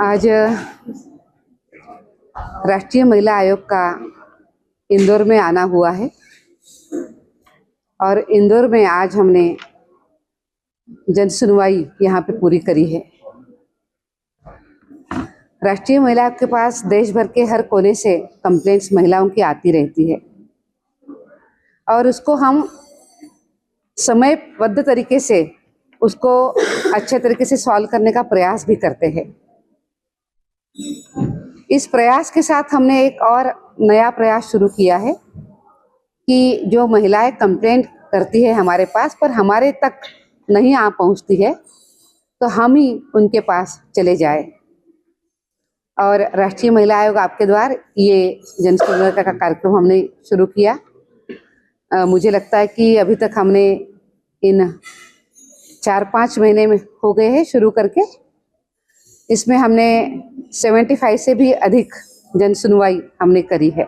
आज राष्ट्रीय महिला आयोग का इंदौर में आना हुआ है और इंदौर में आज हमने जन सुनवाई यहाँ पे पूरी करी है। राष्ट्रीय महिला आयोग के पास देश भर के हर कोने से कंप्लेंट्स महिलाओं की आती रहती है और उसको हम समयबद्ध तरीके से उसको अच्छे तरीके से सॉल्व करने का प्रयास भी करते हैं। इस प्रयास के साथ हमने एक और नया प्रयास शुरू किया है कि जो महिलाएं कंप्लेंट करती है हमारे पास पर हमारे तक नहीं आ पहुंचती है तो हम ही उनके पास चले जाए। और राष्ट्रीय महिला आयोग आपके द्वारा ये जन सुनवाई का कार्यक्रम हमने शुरू किया। मुझे लगता है कि अभी तक हमने इन 4-5 महीने में हो गए हैं शुरू करके, इसमें हमने 75 से भी अधिक जन सुनवाई हमने करी है।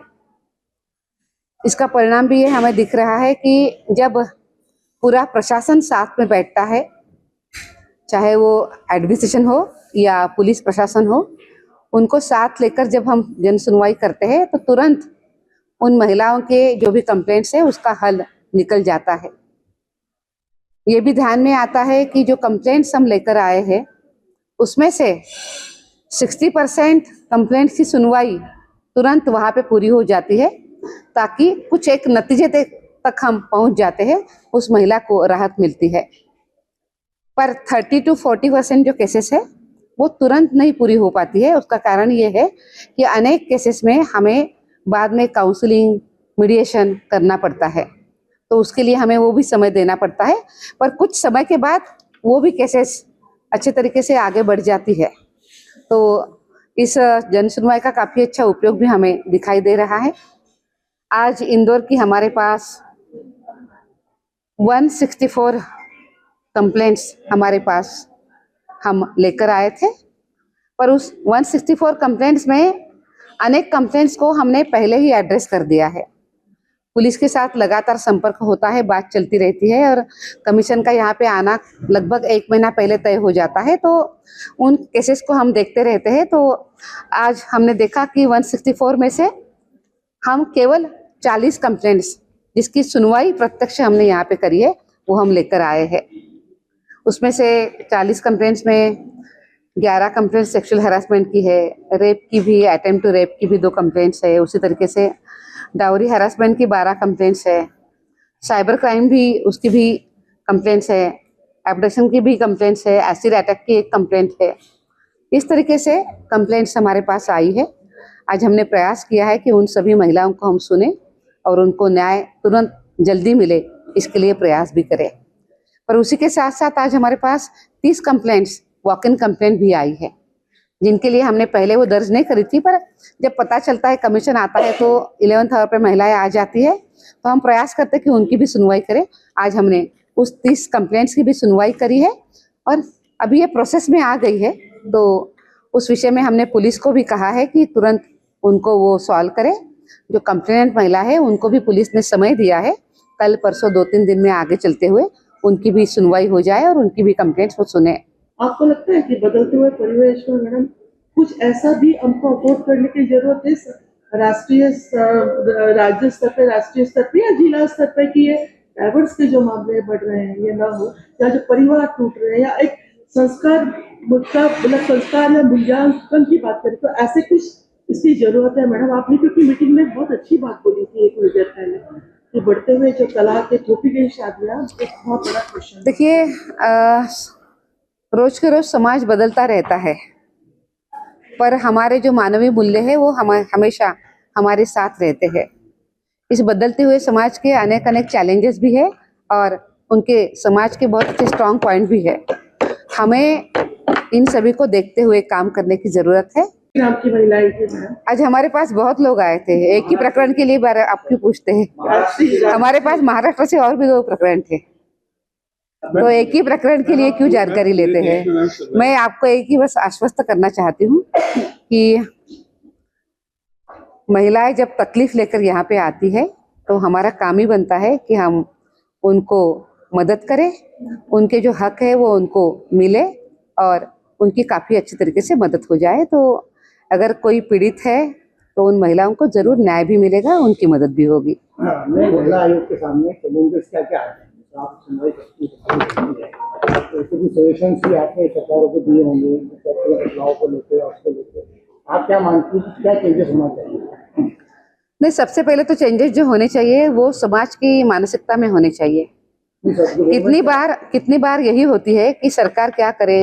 इसका परिणाम भी ये हमें दिख रहा है कि जब पूरा प्रशासन साथ में बैठता है, चाहे वो एडमिनिस्ट्रेशन हो या पुलिस प्रशासन हो, उनको साथ लेकर जब हम जन सुनवाई करते हैं तो तुरंत उन महिलाओं के जो भी कंप्लेंट्स है उसका हल निकल जाता है। ये भी ध्यान में आता है कि जो कंप्लेंट्स हम लेकर आए हैं उसमें से 60% कंप्लेंट्स की सुनवाई तुरंत वहाँ पे पूरी हो जाती है ताकि कुछ एक नतीजे तक हम पहुँच जाते हैं, उस महिला को राहत मिलती है। पर 30 to 40% जो केसेस है वो तुरंत नहीं पूरी हो पाती है। उसका कारण ये है कि अनेक केसेस में हमें बाद में काउंसलिंग, मीडिएशन करना पड़ता है, तो उसके लिए हमें वो भी समय देना पड़ता है। पर कुछ समय के बाद वो भी केसेस अच्छे तरीके से आगे बढ़ जाती है। तो इस जन सुनवाई का काफ़ी अच्छा उपयोग भी हमें दिखाई दे रहा है। आज इंदौर की हमारे पास 164 कंप्लेंट्स हमारे पास हम लेकर आए थे, पर उस 164 कंप्लेंट्स में अनेक कंप्लेंट्स को हमने पहले ही एड्रेस कर दिया है। पुलिस के साथ लगातार संपर्क होता है, बात चलती रहती है और कमीशन का यहाँ पे आना लगभग 1 महीना पहले तय हो जाता है, तो उन केसेस को हम देखते रहते हैं। तो आज हमने देखा कि 164 में से हम केवल 40 कंप्लेंट्स जिसकी सुनवाई प्रत्यक्ष हमने यहाँ पे करी है वो हम लेकर आए हैं। उसमें से 40 कंप्लेंट्स में 11 कंप्लेंट्स सेक्सुअल हरासमेंट की है, रेप की भी, अटेम्प्ट टू रेप की भी 2 कंप्लेंट्स है, उसी तरीके से डाउरी हरासमेंट की 12 कंप्लेंट्स है, साइबर क्राइम भी उसकी भी कंप्लेंट्स है, एब्डक्शन की भी कंप्लेंट्स है, एसिड अटैक की 1 कंप्लेंट है। इस तरीके से कंप्लेंट्स हमारे पास आई है। आज हमने प्रयास किया है कि उन सभी महिलाओं को हम सुने और उनको न्याय तुरंत जल्दी मिले, इसके लिए प्रयास भी करें। पर उसी के साथ साथ आज हमारे पास 30 कंप्लेंट्स वॉक इन कंप्लेंट भी आई है, जिनके लिए हमने पहले वो दर्ज नहीं करी थी, पर जब पता चलता है, कमीशन आता है तो 11th आवर पे महिलाएं आ जाती है, तो हम प्रयास करते हैं कि उनकी भी सुनवाई करें। आज हमने उस 30 कंप्लेंट्स की भी सुनवाई करी है और अभी ये प्रोसेस में आ गई है, तो उस विषय में हमने पुलिस को भी कहा है कि तुरंत उनको वो सॉल्व करे। जो कंप्लेनेंट महिला है उनको भी पुलिस ने समय दिया है, कल परसों 2-3 दिन में आगे चलते हुए उनकी भी सुनवाई हो जाए और उनकी भी कंप्लेंट्स वो सुने। आपको लगता है कि बदलते हुए परिवेश में मैडम कुछ ऐसा भी हमको अफोर्ड करने की जरूरत है राज्य स्तर पे, राष्ट्रीय स्तर पे या जिला स्तर पे, कि ये डाइवर्स के जो मामले बढ़ रहे हैं ये ना हो, या जो परिवार टूट रहे हैं, या एक संस्कार संस्कार या मूल्यांकन की बात करें तो ऐसे कुछ इसकी जरूरत है मैडम। आपने क्योंकि मीटिंग में बहुत अच्छी बात बोली थी एक देर पहले कि बढ़ते हुए जो तलाक के थोपी गई शादियां एक बहुत बड़ा क्वेश्चन। देखिए, रोज के रोज समाज बदलता रहता है, पर हमारे जो मानवीय मूल्य है वो हमेशा हमारे साथ रहते हैं। इस बदलते हुए समाज के अनेक अनेक चैलेंजेस भी है और उनके समाज के बहुत अच्छे स्ट्रॉन्ग पॉइंट भी है। हमें इन सभी को देखते हुए काम करने की जरूरत है। आपकी महिलाएं थी आज हमारे पास बहुत लोग आए थे, एक ही प्रकरण के लिए आप क्यों पूछते हैं? हमारे पास महाराष्ट्र से और भी 2 प्रकरण थे, तो एक ही प्रकरण के लिए क्यों जानकारी लेते हैं? मैं आपको एक ही बस आश्वस्त करना चाहती हूँ कि महिलाएं जब तकलीफ लेकर यहाँ पे आती है तो हमारा काम ही बनता है कि हम उनको मदद करें, उनके जो हक है वो उनको मिले और उनकी काफ़ी अच्छी तरीके से मदद हो जाए। तो अगर कोई पीड़ित है तो उन महिलाओं को ज़रूर न्याय भी मिलेगा, उनकी मदद भी होगी। हमने महिला आयोग के सामने चैलेंजेस क्या क्या आते हैं, आप सुनवाई करती है तो ऐसे भी सजेशन भी आपने सरकारों को दिए होंगे बदलाव को लेकर और उसको लेकर, आप क्या मानती हैं क्या चेंजेस होना चाहिए? नहीं, सबसे पहले तो चेंजेस जो होने चाहिए वो समाज की मानसिकता में होने चाहिए। कितनी बार यही होती है कि सरकार क्या करे,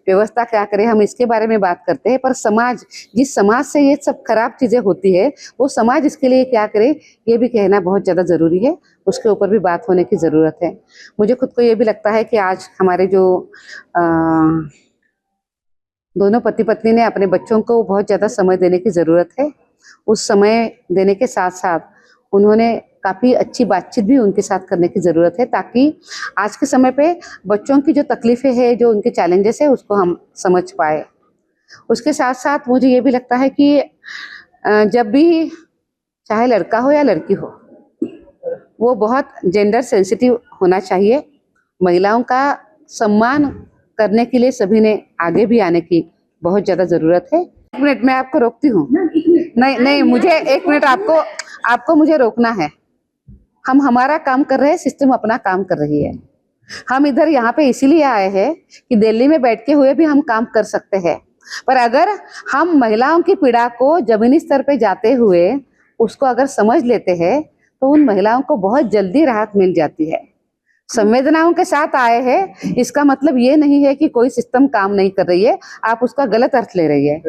व्यवस्था क्या करे, हम इसके बारे में बात करते हैं, पर समाज, जिस समाज से ये सब खराब चीजें होती है, वो समाज इसके लिए क्या करे, ये भी कहना बहुत ज़्यादा ज़रूरी है। उसके ऊपर भी बात होने की ज़रूरत है। मुझे खुद को ये भी लगता है कि आज हमारे जो दोनों पति पत्नी ने अपने बच्चों को बहुत ज़्यादा समय देने की ज़रूरत है। उस समय देने के साथ साथ उन्होंने काफ़ी अच्छी बातचीत भी उनके साथ करने की ज़रूरत है, ताकि आज के समय पे बच्चों की जो तकलीफ़ें हैं, जो उनके चैलेंजेस है, उसको हम समझ पाए। उसके साथ साथ मुझे ये भी लगता है कि जब भी चाहे लड़का हो या लड़की हो, वो बहुत जेंडर सेंसिटिव होना चाहिए। महिलाओं का सम्मान करने के लिए सभी ने आगे भी आने की बहुत ज़्यादा ज़रूरत है। 1 मिनट मैं आपको रोकती हूँ। नहीं, मुझे 1 मिनट आपको मुझे रोकना है। हम हमारा काम कर रहे हैं, सिस्टम अपना काम कर रही है। हम इधर यहाँ पे इसीलिए आए हैं कि दिल्ली में बैठ के हुए भी हम काम कर सकते हैं, पर अगर हम महिलाओं की पीड़ा को जमीनी स्तर पे जाते हुए उसको अगर समझ लेते हैं तो उन महिलाओं को बहुत जल्दी राहत मिल जाती है। संवेदनाओं के साथ आए हैं, इसका मतलब ये नहीं है कि कोई सिस्टम काम नहीं कर रही है, आप उसका गलत अर्थ ले रही है।